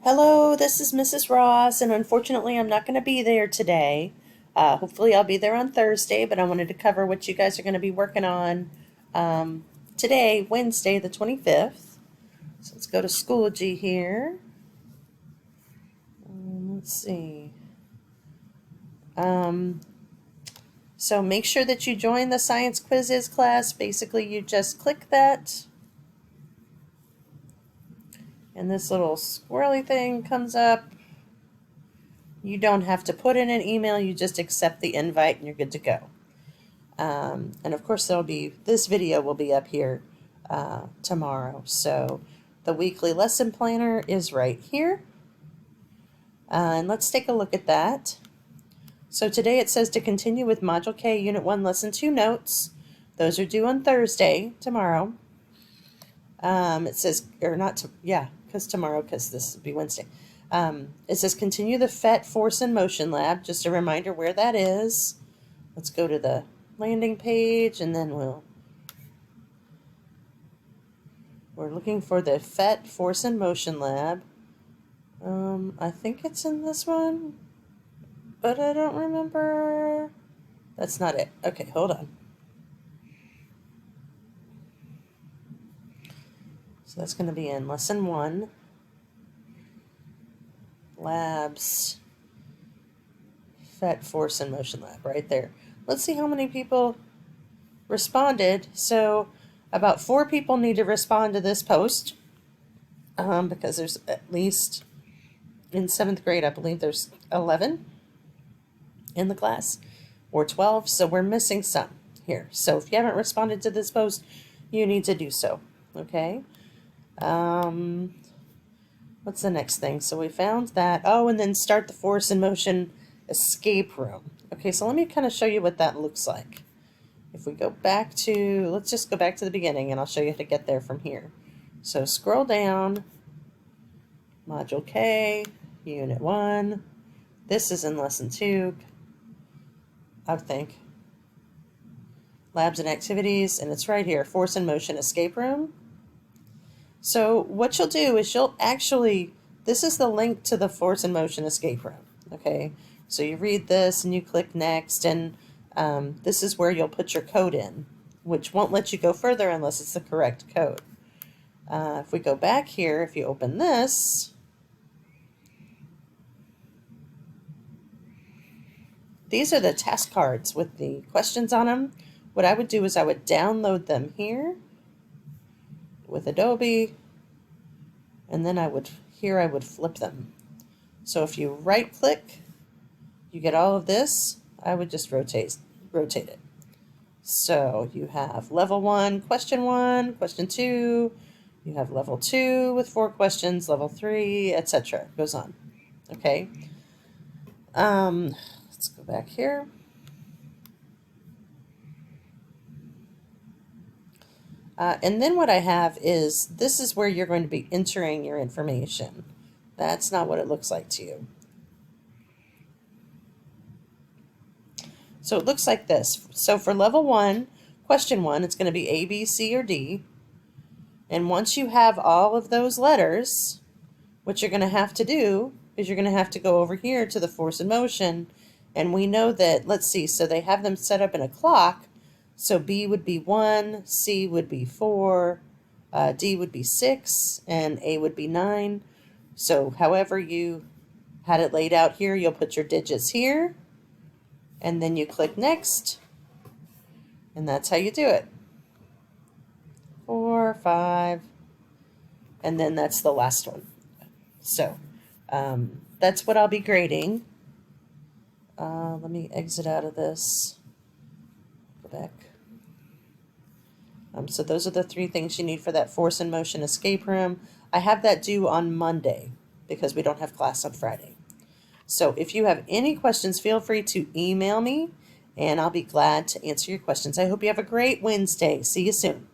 Hello, this is Mrs. Ross, and unfortunately, I'm not going to be there today. Hopefully, I'll be there on Thursday, but I wanted to cover what you guys are going to be working on today, Wednesday, the 25th. So let's go to Schoology here. Let's see. So make sure that you join the science quizzes class. Basically, you just click that, and this little squirrely thing comes up. You don't have to put in an email, you just accept the invite and you're good to go. And of course this video will be up here tomorrow. So the weekly lesson planner is right here. And let's take a look at that. So today it says to continue with Module K, Unit 1, Lesson 2 notes. Those are due on Thursday, tomorrow. It says, or not, because this will be Wednesday. It says continue the PhET Force and Motion Lab. Just a reminder where that is. Let's go to the landing page, and then we're looking for the PhET Force and Motion Lab. I think it's in this one, but I don't remember. That's not it. Okay, hold on. So that's going to be in Lesson 1. Labs, PhET Force and Motion Lab, right there. Let's see how many people responded. So about 4 people need to respond to this post because there's at least, in 7th grade, I believe there's 11 in the class, or 12, so we're missing some here. So if you haven't responded to this post, you need to do so, okay? What's the next thing? So we found that. Oh, and then start the Force and Motion escape room. Okay, so let me kind of show you what that looks like. If we go back to, let's just go back to the beginning, and I'll show you how to get there from here. So scroll down, Module K, Unit 1. This is in Lesson 2, I think. Labs and activities, and it's right here, Force and Motion escape room. So what you'll do is this is the link to the Force and Motion escape room, okay? So you read this and you click next, and this is where you'll put your code in, which won't let you go further unless it's the correct code. If we go back here, if you open this, these are the task cards with the questions on them. What I would do is I would download them here with Adobe, and then I would flip them. So if you right click, you get all of this. I would just rotate it. So you have level 1, question 2, you have level 2 with 4 questions, level 3, etc. Goes on. Okay. Let's go back here. And then what I have is, this is where you're going to be entering your information. That's not what it looks like to you. So it looks like this. So for level 1, question 1, it's going to be A, B, C, or D. And once you have all of those letters, what you're going to have to do is you're going to have to go over here to the Force and Motion. And we know that, let's see, so they have them set up in a clock. So B would be 1, C would be 4, D would be 6, and A would be 9. So however you had it laid out here, you'll put your digits here, and then you click next, and that's how you do it. 4, 5, and then that's the last one. So that's what I'll be grading. Let me exit out of this. Go back. So those are the 3 things you need for that Force and Motion escape room. I have that due on Monday because we don't have class on Friday. So if you have any questions, feel free to email me, and I'll be glad to answer your questions. I hope you have a great Wednesday. See you soon.